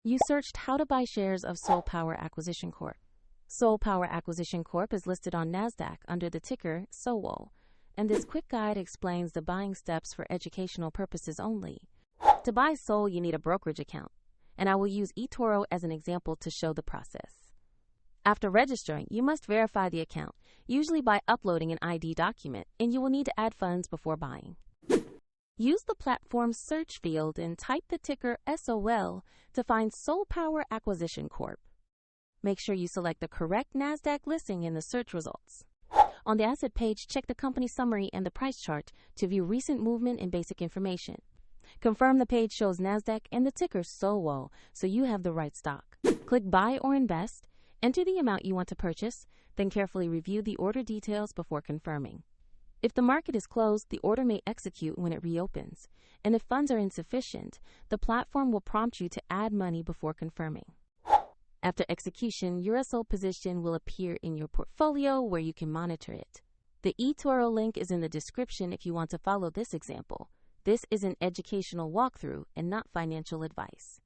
You searched how to buy shares of Soulpower Acquisition Corp. Soulpower Acquisition Corp is listed on NASDAQ under the ticker SOWO, and this quick guide explains the buying steps for educational purposes only. To buy SOL, you need a brokerage account, and I will use eToro as an example to show the process. After registering, you must verify the account, usually by uploading an ID document, and you will need to add funds before buying. Use the platform's search field and type the ticker SOL to find Soulpower Acquisition Corp. Make sure you select the correct NASDAQ listing in the search results. On the asset page, check the company summary and the price chart to view recent movement and basic information. Confirm the page shows NASDAQ and the ticker SOWO so you have the right stock. Click Buy or Invest, enter the amount you want to purchase, then carefully review the order details before confirming. If the market is closed, the order may execute when it reopens, and if funds are insufficient, the platform will prompt you to add money before confirming. After execution, your SOL position will appear in your portfolio where you can monitor it. The eToro link is in the description if you want to follow this example. This is an educational walkthrough and not financial advice.